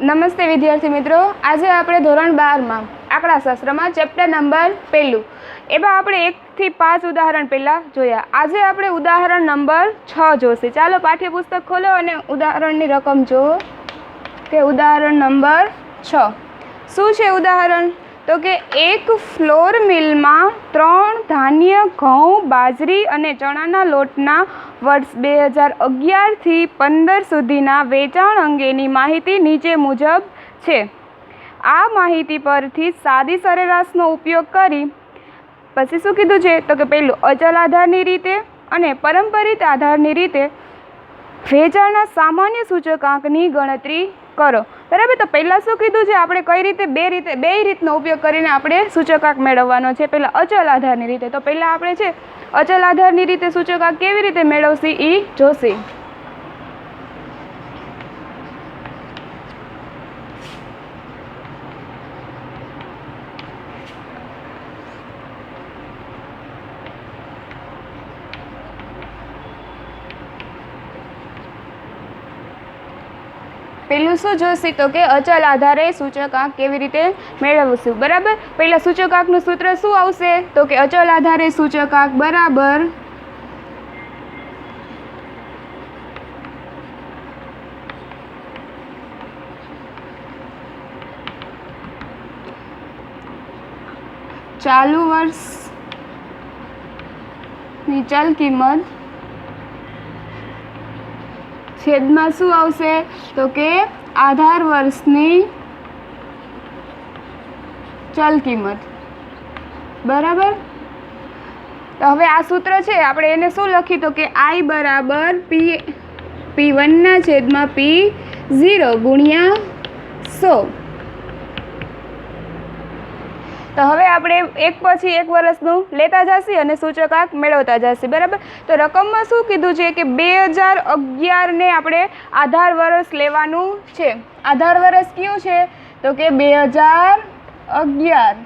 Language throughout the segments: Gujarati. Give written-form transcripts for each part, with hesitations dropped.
નમસ્તે વિદ્યાર્થી મિત્રો, આજે આપણે ધોરણ 12 માં આંકડાશાસ્ત્રમાં ચેપ્ટર નંબર 1 એમાં આપણે 1 થી 5 ઉદાહરણ પહેલા જોયા. આજે આપણે ઉદાહરણ નંબર 6 જોશે. ચાલો પાઠ્યપુસ્તક ખોલો અને ઉદાહરણની રકમ જુઓ કે ઉદાહરણ નંબર 6 શું છે. ઉદાહરણ તો કે એક ફ્લોર મિલમાં 3 ધાન્ય, ઘઉં, બાજરી અને ચણાના લોટના વર્ષ 2011 થી 15 સુધીના વેચાણ અંગેની માહિતી નીચે મુજબ છે. આ માહિતી પરથી સાદી સરેરાશનો ઉપયોગ કરી પછી શું કીધું છે તો કે પહેલું અચલ આધારની રીતે અને પરંપરિત આધારની રીતે વેચાણના સામાન્ય સૂચકાંકની ગણતરી કરો. બરાબર. તો પહેલાં શું કીધું છે, આપણે કઈ રીતે બે રીતનો ઉપયોગ કરીને આપણે સૂચકાંક મેળવવાનો છે. પહેલાં અચલ આધારની રીતે. તો પહેલાં આપણે છે અચલ આધારની રીતે સૂચકાંક કેવી રીતે મેળવશે એ જોશે. પહેલું શું જોશે તો કે અચલ આધારે સૂચકાંક કેવી રીતે મેળવશું. બરાબર. પહેલાં સૂચકાંકનું સૂત્ર શું આવશે તો કે અચલ આધારે સૂચકાંક બરાબર ચાલુ વર્ષની ચલ કિંમત છેદમાં શું આવશે તો કે આધાર વર્ષની ચલ કિંમત. બરાબર. તો હવે આ સૂત્ર છે આપણે એને શું લખી તો કે I બરાબર P1 છેદમાં P0 ગુણ્યા 100. તો હવે આપણે એક પછી એક વર્ષનું લેતા જશે અને સૂચકાંક મેળવતા જશે. બરાબર. તો રકમમાં શું કીધું છે કે 2011 આપણે આધાર વર્ષ લેવાનું છે. આધાર વર્ષ કયું છે તો કે 2011.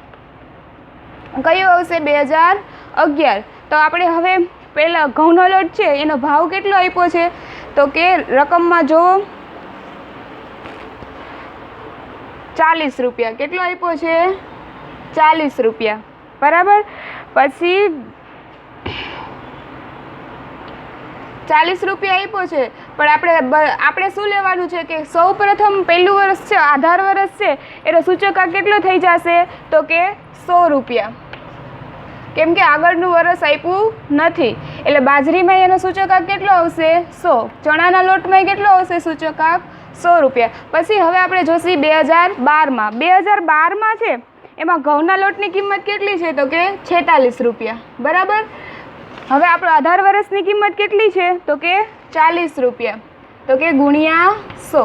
કયું આવશે 2011. તો આપણે હવે પહેલાં ઘઉંનો લોટ છે એનો ભાવ કેટલો આપ્યો છે તો કે રકમમાં જુઓ 40 રૂપિયા. કેટલો આપ્યો છે 40 રૂપિયા. બરાબર. પછી 40 રૂપિયા આપ્યો છે પણ આપણે શું લેવાનું છે કે સૌ પ્રથમ પહેલું વર્ષ છે આધાર વર્ષ છે એનો સૂચકાંક કેટલો થઈ જશે તો કે 100 રૂપિયા. કેમ કે આગળનું વર્ષ આપ્યું નથી એટલે બાજરીમાં એનો સૂચકાંક કેટલો આવશે 100. ચણાના લોટમાં કેટલો આવશે સૂચકાંક 100 રૂપિયા. પછી હવે આપણે જોશું 2012 માં છે એમાં ઘઉંના લોટની કિંમત કેટલી છે તો કે 46 રૂપિયા. બરાબર. હવે આપણો આધાર વર્ષની કિંમત કેટલી છે તો કે 40 રૂપિયા. તો કે ગુણ્યા 100.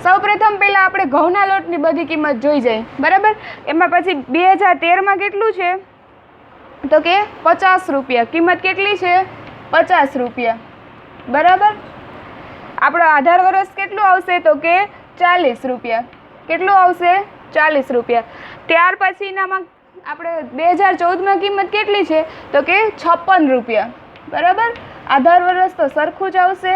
સૌ પ્રથમ પહેલાં આપણે ઘઉંના લોટની બધી કિંમત જોઈ જાય. બરાબર. એમાં પછી 2013માં કેટલું છે તો કે 50 રૂપિયા. કિંમત કેટલી છે 50 રૂપિયા. બરાબર. આપણો આધાર વર્ષ કેટલું આવશે તો કે 40 રૂપિયા. કેટલું આવશે 40 રૂપિયા. ત્યાર પછીનામાં આપણે 2014માં કિંમત કેટલી છે તો કે 56 રૂપિયા. બરાબર. આધાર વર્ષ તો સરખું જ આવશે.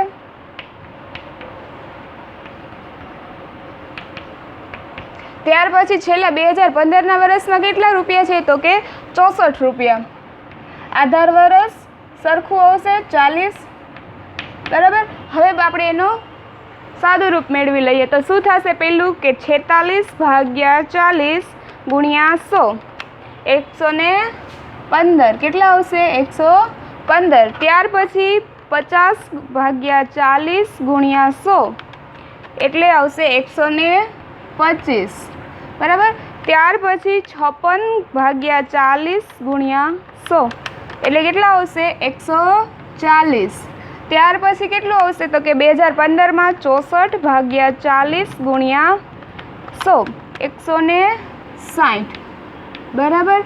ત્યાર પછી છેલ્લા 2015ના વર્ષમાં કેટલા રૂપિયા છે તો કે 64 રૂપિયા. આધાર વર્ષ સરખું આવશે 40. બરાબર. હવે આપણે એનો સાદું રૂપ મેળવી લઈએ તો શું થશે પહેલું કે 46 ભાગ્યા 40 ગુણ્યા 100 115. કેટલા આવશે 115. ત્યાર પછી 50 ભાગ્યા 40 ગુણ્યા 100 એટલે આવશે 125. બરાબર. ત્યાર પછી 56 ભાગ્યા 40 ગુણ્યા 100 એટલે કેટલા આવશે 140. ત્યાર પછી કેટલું આવશે તો કે 2015માં 64 ભાગ્યા 40 ગુણ્યા 100 160. બરાબર.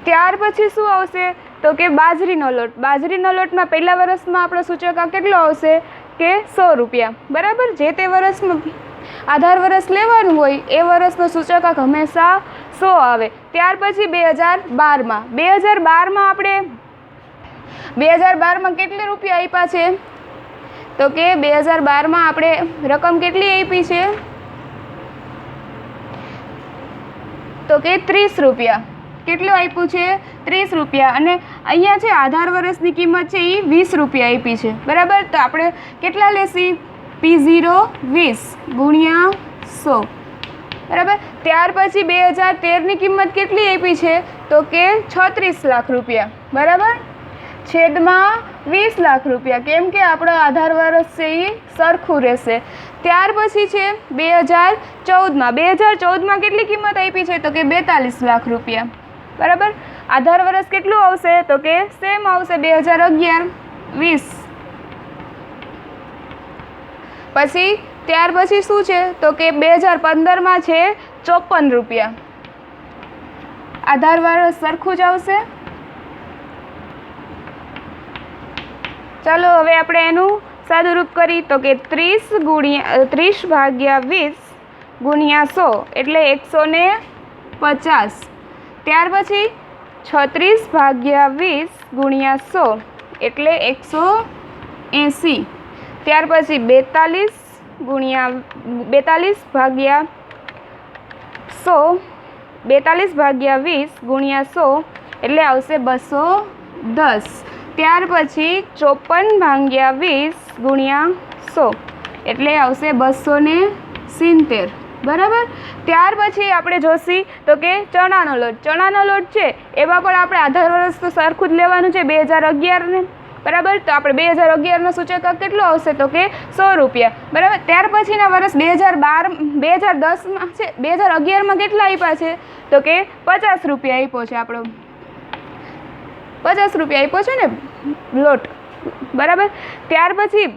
ત્યાર પછી શું આવશે તો કે બાજરીનો લોટ. બાજરીનો લોટમાં પહેલા વર્ષમાં આપણો સૂચકાંક કેટલો આવશે કે 100 રૂપિયા. બરાબર. જે તે વર્ષમાં આધાર વર્ષ લેવાનું હોય એ વર્ષનો સૂચકાંક હંમેશા 100 આવે. ત્યાર પછી 2012માં આપણે 2012માં કેટલા રૂપિયા આપ્યા છે તો કે 2012માં આપણે રકમ કેટલી આપી છે તો કે 30 રૂપિયા. કેટલું આપ્યું છે? 30 રૂપિયા. અને અહીંયા છે આધાર વર્ષની કિંમત છે એ 20 રૂપિયા આપી છે, બરાબર. તો આપણે કેટલા લેશી? P0 20 ગુણ્યા 100, બરાબર. ત્યાર પછી 2013ની કિંમત કેટલી આપી છે? તો કે 36 લાખ રૂપિયા, બરાબર. છેદમાં 20 લાખ રૂપિયા, કેમ કે આપણો આધાર વર્ષ છે એ સરખું રહેશે. ત્યાર પછી છે 2014માં. 2014માં કેટલી કિંમત આપી છે? તો કે 42 લાખ રૂપિયા, બરાબર. આધાર વર્ષ કેટલું આવશે? તો કે સેમ આવશે 2011 20. પછી ત્યાર પછી શું છે? તો કે 2015માં છે 54 રૂપિયા. આધાર વર્ષ સરખું જ આવશે. ચાલો હવે આપણે એનું સાદુરૂપ કરી તો કે 30 ભાગ્યા 20 ગુણ્યા 100 એટલે 150. ત્યાર પછી 36 ભાગ્યા 20 ગુણ્યા 100 એટલે 180. ત્યાર પછી 42 ભાગ્યા 100 42 ભાગ્યા 20 ગુણ્યા 100 એટલે આવશે 210. ત્યાર પછી 54 ભાગ્યા 20 ગુણ્યા 100 એટલે આવશે 270, બરાબર. ત્યાર પછી આપણે જોશી તો કે ચણાનો લોટ છે એમાં પણ આપણે આધાર વર્ષ તો સરખું જ લેવાનું છે 2011ને, બરાબર. તો આપણે 2011નો સૂચકાંક કેટલો આવશે? તો કે 100 રૂપિયા, બરાબર. ત્યાર પછીના વર્ષ 2010માં છે 2011માં કેટલા આપ્યા છે? તો કે 50 રૂપિયા આપ્યો છે આપણો, 50 રૂપિયા આપ્યો છે ને લોટ, બરાબર. ત્યાર પછી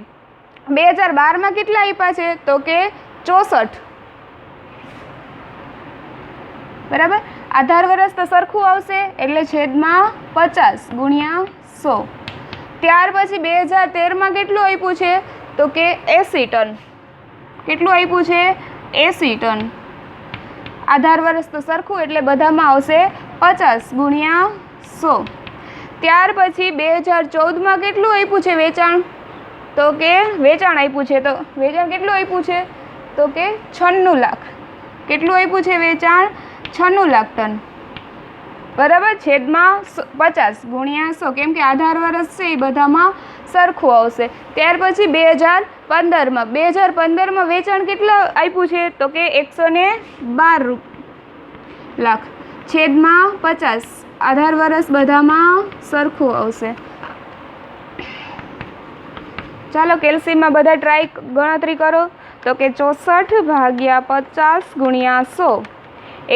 2012માં કેટલા આપ્યા છે? તો કે 64, બરાબર. આધાર વર્ષ તો સરખું આવશે એટલે છેદમાં 50 ગુણ્યા 100. ત્યાર પછી 2013માં કેટલું આપ્યું છે? તો કે 80 ટન. કેટલું આપ્યું છે? 80 ટન. આધાર વર્ષ તો સરખું એટલે બધામાં આવશે 50 ગુણ્યા 100. ત્યાર પછી 2014માં કેટલું આપ્યું છે વેચાણ? તો કે વેચાણ આપ્યું છે, તો વેચાણ કેટલું આપ્યું છે? તો કે 96 લાખ. કેટલું આપ્યું છે વેચાણ? 96 લાખ ટન, બરાબર. છેદમાં 50 ગુણ્યા 100, કેમ કે આધાર વર્ષ છે એ બધામાં સરખું આવશે. ત્યાર પછી 2015માં વેચાણ કેટલા આપ્યું છે? તો કે 112 લાખ. છેદમાં 50, આધાર વર્ષ બધામાં સરખું આવશે. ચાલો કેલ્સીમાં બધા ટ્રાય ગણતરી કરો તો કે 64 ભાગ્યા 50 ગુણ્યા 100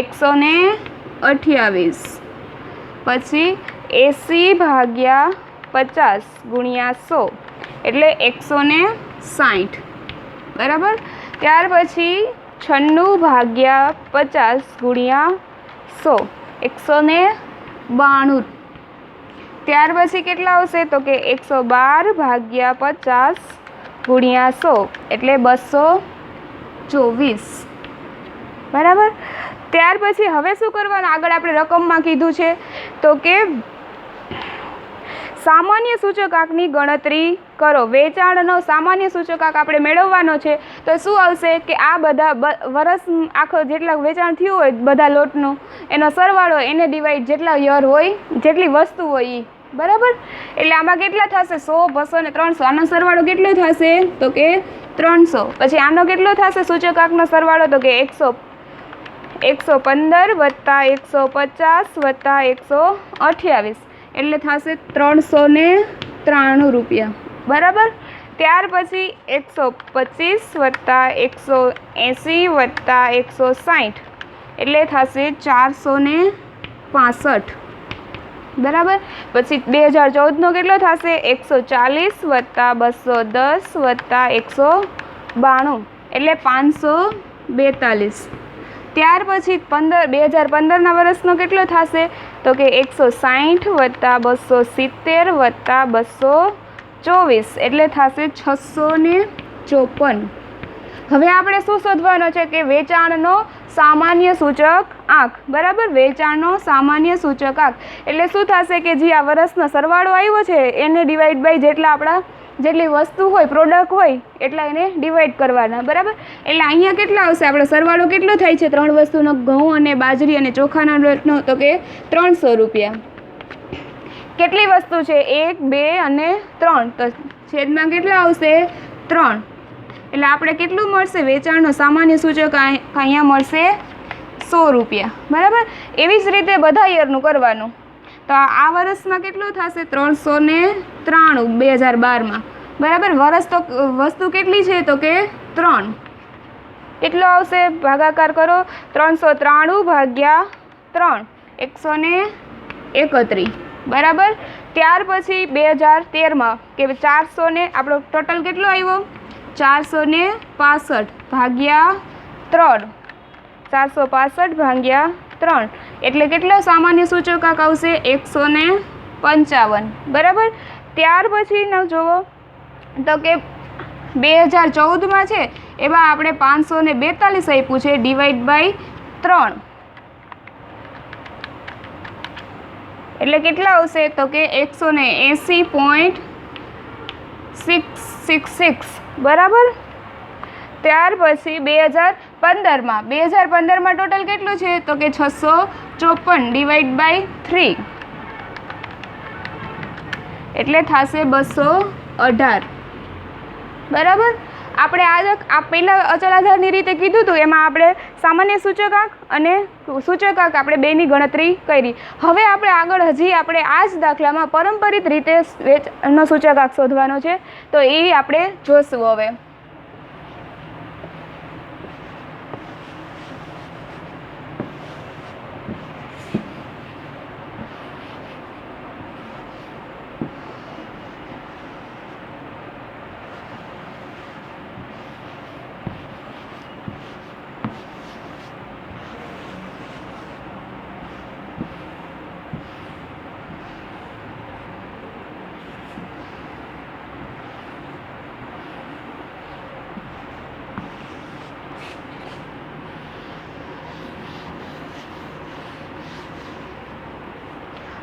128. પછી 80 ભાગ્યા 50 ગુણ્યા 100 એટલે 160, બરાબર. ત્યાર પછી 96 ભાગ્યા 50 ગુણ્યા 100 192. ત્યાર પછી કેટલા આવશે? તો કે 112 ભાગ્યા 50 ગુણ્યા 100 એટલે 224, બરાબર. ત્યાર પછી હવે શું કરવાનું? આગળ આપણે રકમમાં કીધું છે તો કે સામાન્ય સૂચકાંકની ગણતરી કરો. વેચાણનો સામાન્ય સૂચકાંક આપણે મેળવવાનો છે તો શું આવશે કે આ બધા વર્ષ આખો જેટલા વેચાણ થયું હોય બધા લોટનું એનો સરવાળો એને ડિવાઈડ જેટલા યર હોય જેટલી વસ્તુ હોય એ, બરાબર. એટલે આમાં કેટલા થશે? 100, 200 ને 300. આનો સરવાળો કેટલો થશે? તો કે 300. પછી આનો કેટલો થશે સૂચકાંકનો સરવાળો? તો કે 115 વત્તા 150 વત્તા 128 એટલે થશે 393 રૂપિયા, બરાબર. ત્યાર પછી 125 વત્તા 180 વત્તા 160 એટલે થશે 465, બરાબર. પછી 2014નો કેટલો થશે? 140 વત્તા 210 વત્તા 192 એટલે 542. ત્યાર પછી 2015ના વર્ષનો કેટલો થશે? તો કે 160 વત્તા 270 વત્તા 224 એટલે થશે 654. હવે આપણે શું શોધવાનો છે કે વેચાણનો સામાન્ય સૂચક આંક, બરાબર. વેચાણનો સામાન્ય સૂચક આંક એટલે શું થશે કે જે આ વર્ષનો સરવાળો આવ્યો છે એને ડિવાઈડ બાય જેટલા આપણા જેટલી વસ્તુ હોય પ્રોડક્ટ હોય એટલા એને ડિવાઈડ કરવાના, બરાબર. એટલે અહીંયા કેટલા આવશે, આપણે સરવાળો કેટલો થાય છે 3 વસ્તુનો, ઘઉં અને બાજરી અને ચોખાના લોટનો, તો કે 300 રૂપિયા. કેટલી વસ્તુ છે 1, 2 અને 3, તો છેદમાં કેટલા આવશે 3. એટલે આપણે કેટલું મળશે, વેચાણનો સામાન્ય સૂચક અહીંયા મળશે 100 રૂપિયા, બરાબર. એવી જ રીતે બધા યરનું કરવાનું. તો આ વર્ષમાં કેટલું થશે 393 2012માં, બરાબર. વર્ષ તો વસ્તુ કેટલી છે તો કે 3. કેટલો આવશે, ભાગાકાર કરો, 393 ભાગ્યા 3 131, બરાબર. ત્યાર પછી 2013માં કે 400 ને આપણો ટોટલ કેટલો આવ્યો 465 ભાગ્યા 3, 465 ભાગ્યા 3 એટલે કેટલો સામાન્ય સૂચકાંક આવશે 155, બરાબર. ત્યાર પછી ન જુઓ તો કે 2014માં છે એમાં આપણે 542 આપ્યું છે, ડિવાઈડ બાય 3 એટલે કેટલા આવશે તો કે 180.666, બરાબર. ત્યાર પછી 2015માં ટોટલ કેટલું છે તો કે 654 ડિવાઈડ બાય 3 એટલે થશે 218, બરાબર. આપણે આ પહેલાં અચલ આધારની રીતે કીધું હતું એમાં આપણે સામાન્ય સૂચકાંક અને સૂચકાંક આપણે બેની ગણતરી કરી. હવે આપણે આગળ હજી આપણે આ જ દાખલામાં પરંપરિત રીતે વેચાણનો સૂચકાંક શોધવાનો છે, તો એ આપણે જોશું હવે.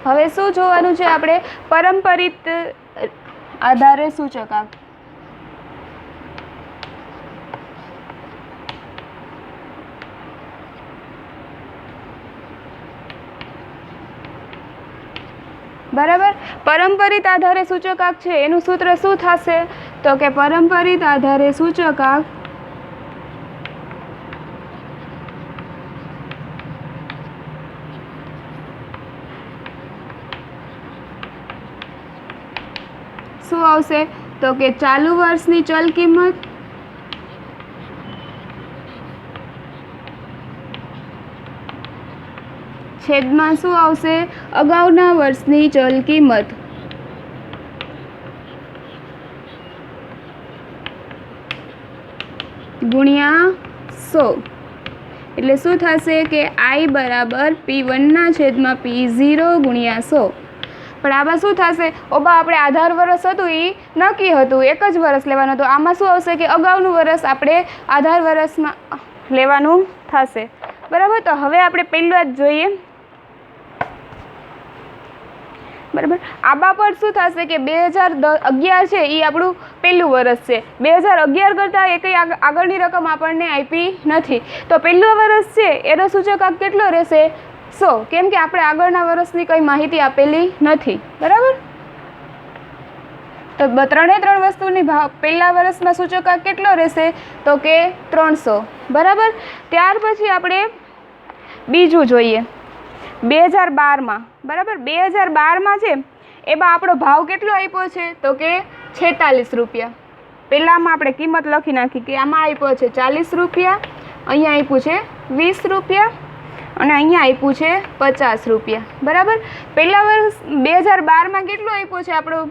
હવે શું જોવાનું છે આપણે, પરંપરિત આધારે સૂચકાંક. બરાબર. પરંપરિત આધારે સૂચકાંક છે એનું સૂત્ર શું થશે તો કે પરંપરિત આધારે સૂચકાંક શું આવશે તો કે ચાલુ વર્ષની ચલ કિંમત છેદમાં શું આવશે અગાઉના વર્ષની ચલ કિંમત ગુણ્યા 100 એટલે શું થશે કે I બરાબર P1 છેદમાં P0 ગુણ્યા 100. પણ આમાં શું થશે, ઓબા આપણે આધાર વર્ષ હતું એ નક્કી હતું, એક જ વર્ષ લેવાનું હતું. આમાં શું આવશે કે અગાઉનું વર્ષ આપણે આધાર વર્ષમાં લેવાનું થશે, બરાબર. તો હવે આપણે પહેલું જ જોઈએ, બરાબર. આબા પર શું થશે કે 2011 છે એ આપણું પહેલું વર્ષ છે. 2011 કરતાં એ કંઈ આગળની રકમ આપણને આપી નથી, તો પહેલું વર્ષ છે એનો સૂચકાંક કેટલો રહેશે 100, કેમ કે આપણે આગળના વર્ષની કંઈ માહિતી આપેલી નથી, બરાબર. તો 3 વસ્તુની પહેલા વર્ષમાં સૂચકાંક કેટલો રહેશે તો કે 300, બરાબર. ત્યાર પછી આપણે બીજું જોઈએ 2012માં, બરાબર. 2012માં છે એમાં આપણો ભાવ કેટલો આપ્યો છે તો કે 46 રૂપિયા. પહેલાંમાં આપણે કિંમત લખી નાખી કે આમાં આપ્યો છે 40 રૂપિયા, અહીંયા આપ્યું છે 20 રૂપિયા અને અહીંયા આપ્યું છે 50 રૂપિયા, બરાબર. પહેલા વર્ષ 2012માં કેટલું આપ્યું છે આપણું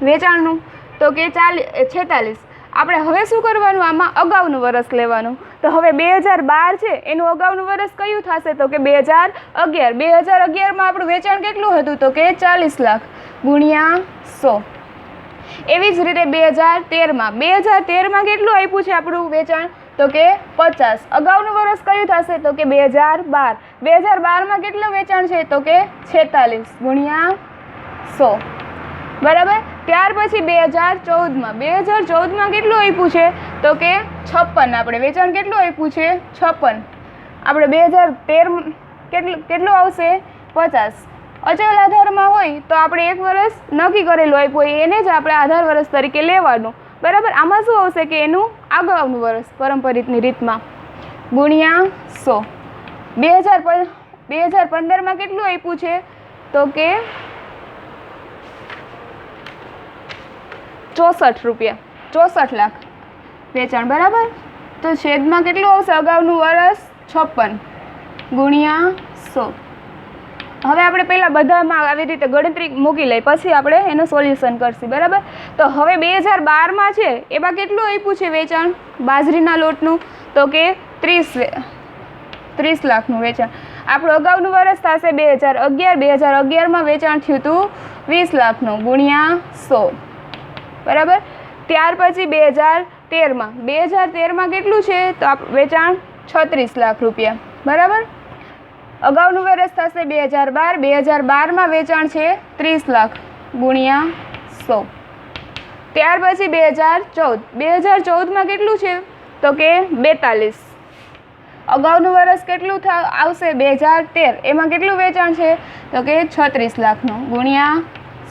વેચાણનું તો કે 46. આપણે હવે શું કરવાનું, આમાં અગાઉનું વર્ષ લેવાનું. તો હવે 2012 છે એનું અગાઉનું વર્ષ કયું થશે તો કે 2011. 2011માં આપણું વેચાણ કેટલું હતું તો કે 40 લાખ ગુણ્યા 100. એવી જ રીતે 2013માં કેટલું આપ્યું છે આપણું વેચાણ તો કે 50. અગાઉનું વર્ષ કયું થશે તો કે 2012. 2012માં કેટલું વેચાણ છે તો કે 46 ગુણ્યા 100, બરાબર. ત્યાર પછી 2014માં 2014માં કેટલું આપ્યું છે તો કે 56. આપણે વેચાણ કેટલું આપ્યું છે 56. આપણે 2013 કેટલું આવશે 50. અચલ આધારમાં હોય તો આપણે 1 વર્ષ નક્કી કરેલું આપ્યું હોય એને જ આપણે આધાર વર્ષ તરીકે લેવાનું, બરાબર. આમાં શું આવશે કે એનું અગાઉનું વર્ષ પરંપરિતની રીતમાં ગુણ્યા 100. 2015માં કેટલું આપ્યું છે તો કે 64 રૂપિયા, 64 લાખ વેચાણ, બરાબર. તો છેદમાં કેટલું આવશે અગાઉનું વર્ષ 56 ગુણ્યા 100. હવે આપણે પહેલાં બધામાં આવી રીતે ગણતરી મૂકી લઈએ, પછી આપણે એનું સોલ્યુશન કરશું, બરાબર. તો હવે 2012માં છે એમાં કેટલું આપ્યું છે વેચાણ બાજરીના લોટનું તો કે 30 લાખનું વેચાણ. આપણું અગાઉનું વર્ષ થશે 2011. 2011માં વેચાણ થયું હતું 20 લાખનું ગુણ્યા 100, બરાબર. ત્યાર પછી 2013માં કેટલું છે તો વેચાણ 36 લાખ રૂપિયા, બરાબર. અગાઉનું વર્ષ થશે 2012. 2012માં વેચાણ છે 30 લાખ ગુણ્યા 100. ત્યાર પછી 2014માં કેટલું છે તો કે 42. અગાઉનું વર્ષ કેટલું આવશે 2013. એમાં કેટલું વેચાણ છે તો કે 36 લાખનું ગુણ્યા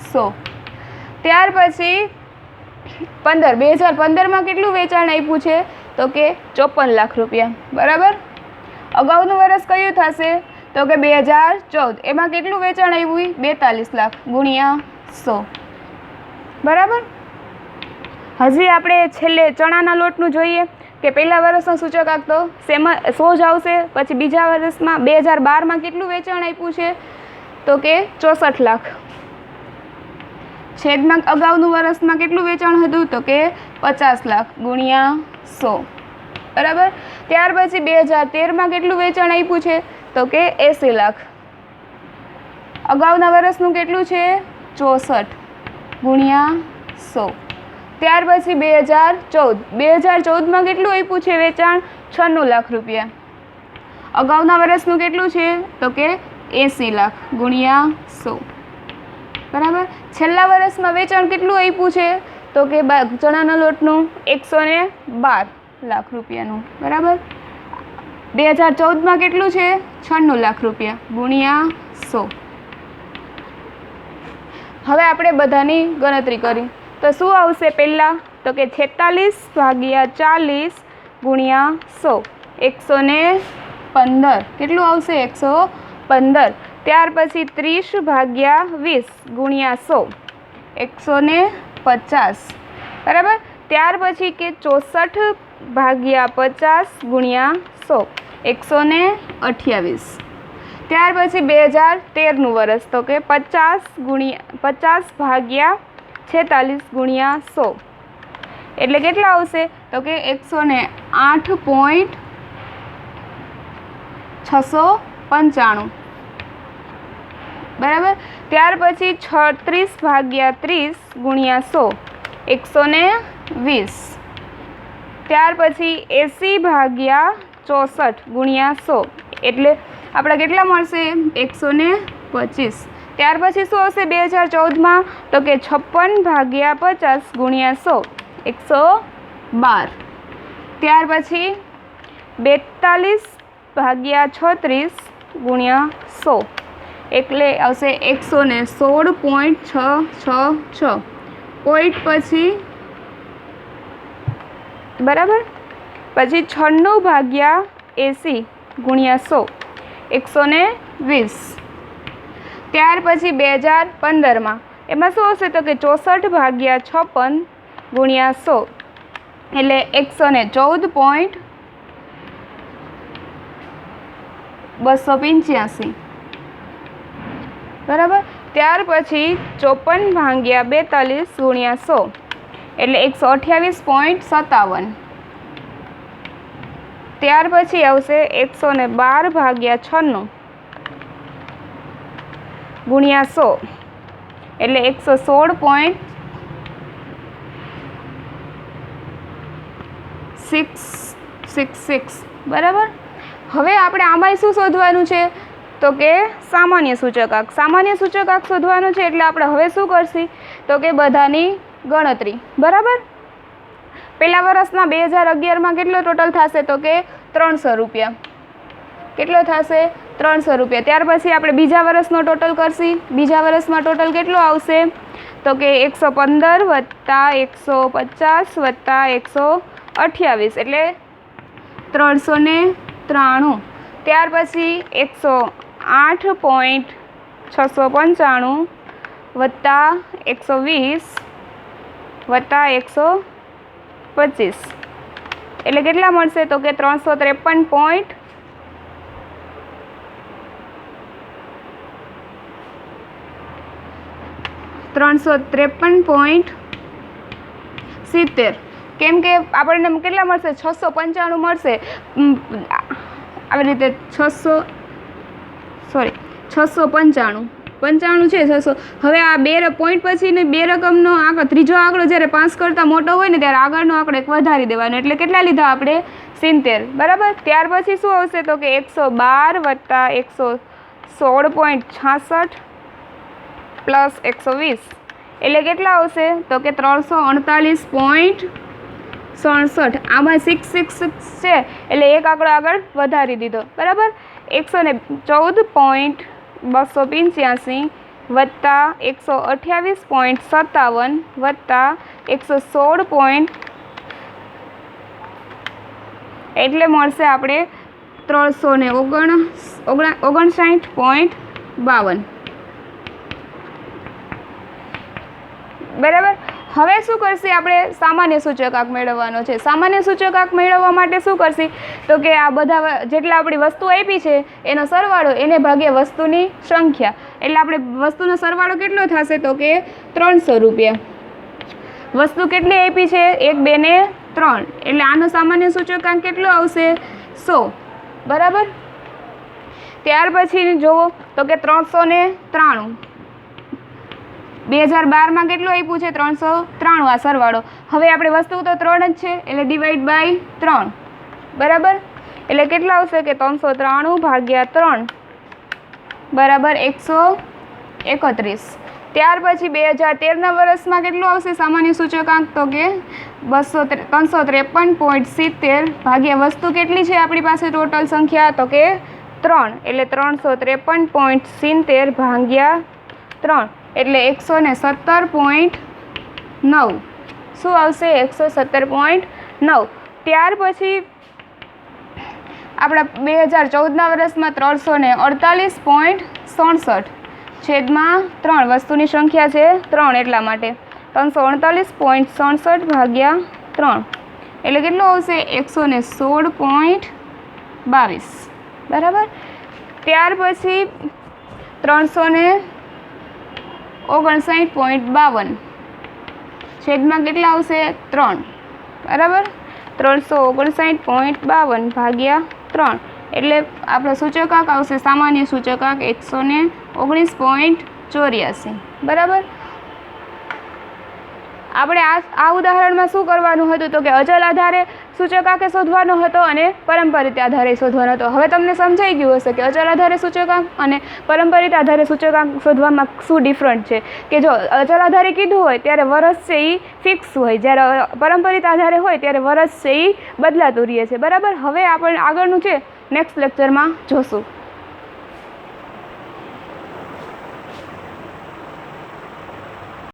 100. ત્યાર પછી 2015માં કેટલું વેચાણ આપ્યું છે તો કે 54 લાખ રૂપિયા, બરાબર. અગાઉનું વર્ષ કયું થશે તો કે 2014. એમાં કેટલું વેચાણ આવ્યું 42 લાખ ગુણ્યા 100, બરાબર. હજી આપણે છેલ્લે ચણાના લોટનું જોઈએ કે પહેલા વર્ષનો સૂચકાંક તો 100 જ આવશે. પછી બીજા વર્ષમાં 2012માં કેટલું વેચાણ આપ્યું છે તો કે 64 લાખ. છેદમાં અગાઉનું વર્ષમાં કેટલું વેચાણ હતું તો કે 50 લાખ ગુણ્યા 100, બરાબર. ત્યાર પછી 2013માં કેટલું વેચાણ આપ્યું છે તો કે 80 લાખ. અગાઉના વર્ષનું કેટલું છે 64 ગુણ્યા 100. ત્યાર પછી 2014માં કેટલું આપ્યું છે વેચાણ 96 લાખ રૂપિયા. અગાઉના વર્ષનું કેટલું છે તો કે 80 લાખ ગુણ્યા 100, બરાબર. છેલ્લા વર્ષમાં વેચાણ કેટલું આપ્યું છે તો કે ચણાના લોટનું 112 લાખ રૂપિયાનું, બરાબર. 2014માં કેટલું છે 96 લાખ રૂપિયા ગુણ્યા 100. હવે આપણે બધાની ગણતરી કરી તો શું આવશે પહેલાં તો કે 46/40 ગુણ્યા 100 115. કેટલું આવશે 115. ત્યાર પછી 30/20 ગુણ્યા 100 150, બરાબર. ત્યાર પછી કે 64/50 ગુણ્યા 100 128. ત્યાર પછી 2013નું વર્ષ તો કે 50/46 ગુણ્યા 100 એટલે કેટલા આવશે તો કે 108.695, બરાબર. ત્યાર પછી 36/30 ગુણ્યા 100 ત્યાર પછી 80/64 ગુણ્યા 100 એટલે આપણે કેટલા મળશે 125. ત્યાર પછી શું હશે 2014માં તો કે 56/50 ગુણ્યા 100 112. ત્યાર પછી 42/36 ગુણ્યા 100 એટલે આવશે 116.666 પોઈન્ટ પછી, બરાબર. પછી 96/80 ગુણ્યા 100 120. ત્યાર પછી 2015માં એમાં શું હશે તો કે 64/56 ગુણ્યા 100 એટલે 114.285, બરાબર. ત્યાર પછી 54/42 ગુણ્યા 100 એટલે 128.57. ત્યાર પછી આવશે 112/96 ગુણ્યા 100 એટલે 116.666, બરાબર. હવે આપણે આમાંય શું શોધવાનું છે તો કે સામાન્ય સૂચકાંક. સામાન્ય સૂચકાંક શોધવાનું છે એટલે આપણે હવે શું કરશું તો કે બધાની ગણતરી. બરાબર. પહેલા વર્ષના 2011માં કેટલો ટોટલ થશે તો કે 300 રૂપિયા. કેટલો થશે? 300 રૂપિયા. ત્યાર પછી આપણે બીજા વર્ષનો ટોટલ કરશી. બીજા વર્ષમાં ટોટલ કેટલો આવશે તો કે 115 વત્તા 150 વત્તા 128 એટલે 393. ત્યાર પછી 108.695 વત્તા 120 વત્તા 125 એટલે કેટલા મળશે તો કે 353. 353.70. કેમ કે આપણને કેટલા મળશે? 695 મળશે. આવી રીતે 695 છે 600. હવે આ બે પોઈન્ટ પછી ને બે રકમનો આંકડો, ત્રીજો આંકડો જ્યારે 5 કરતાં મોટો હોય ને ત્યારે આગળનો આંકડો એક વધારી દેવાનો. એટલે કેટલા લીધા આપણે? 70. બરાબર. ત્યાર પછી શું આવશે તો કે 112 વત્તા 116.66 પ્લસ 120 એટલે કેટલા આવશે તો કે 348.67. આમાં 666 છે એટલે એક આંકડો આગળ વધારી દીધો. બરાબર. 114.285 વત્તા 128.57 વત્તા 116. એટલે મળશે આપણે 359.52. બરાબર. હવે શું કરશે આપણે? સામાન્ય સૂચકાંક મેળવવાનો છે. સામાન્ય સૂચકાંક મેળવવા માટે શું કરશે તો કે આ બધા જેટલા આપણી વસ્તુ આપી છે એનો સરવાળો એને ભાગે વસ્તુની સંખ્યા. એટલે આપણે વસ્તુનો સરવાળો કેટલો થશે તો કે 300 રૂપિયા. વસ્તુ કેટલી આપી છે? 1, 2 ને 3 એટલે આનો સામાન્ય સૂચકાંક કેટલો આવશે? 100. બરાબર. ત્યાર પછી જુઓ તો કે 393. 2012માં કેટલું આપ્યું છે? 393 આ સરવાળો. હવે આપણે વસ્તુ તો 3 જ છે એટલે ડિવાઈડ બાય 3. બરાબર. એટલે કેટલા આવશે કે 393 ભાગ્યા 3 બરાબર 131. ત્યાર પછી 2013ના વર્ષમાં કેટલું આવશે સામાન્ય સૂચકાંક તો કે 353.70 ભાગ્યા વસ્તુ કેટલી છે આપણી પાસે ટોટલ સંખ્યા તો કે 3 એટલે 353.70 ભાગ્યા 3 એટલે 117.9. શું આવશે? 117.9. ત્યાર પછી આપણા 2014ના વર્ષમાં 348.67 છેદમાં 3 વસ્તુની સંખ્યા છે 3 એટલા માટે 348.67 ભાગ્યા 3 એટલે કેટલું આવશે? 116.22. બરાબર. ત્યાર પછી 359.52 છેદમાં કેટલા આવશે? 3. બરાબર. 359.52 ભાગ્યા 3 એટલે આપણો સૂચકાંક આવશે સામાન્ય સૂચકાંક 119.84. બરાબર. આપણે આ ઉદાહરણમાં શું કરવાનું હતું તો કે અચલ આધારે સૂચકાંક શોધવાનો હતો અને પરંપરિત આધારે શોધવાનો હતો. હવે તમને સમજાઈ ગયું હશે કે અચલ આધારે સૂચકાંક અને પરંપરિત આધારે સૂચકાંક શોધવામાં શું ડિફરન્ટ છે. કે જો અચલ આધારે કીધું હોય ત્યારે વર્ષ છે એ ફિક્સ હોય, જ્યારે પરંપરિત આધારે હોય ત્યારે વર્ષ છે એ બદલાતું રહે છે. બરાબર. હવે આપણે આગળનું છે નેક્સ્ટ લેક્ચરમાં જોશું.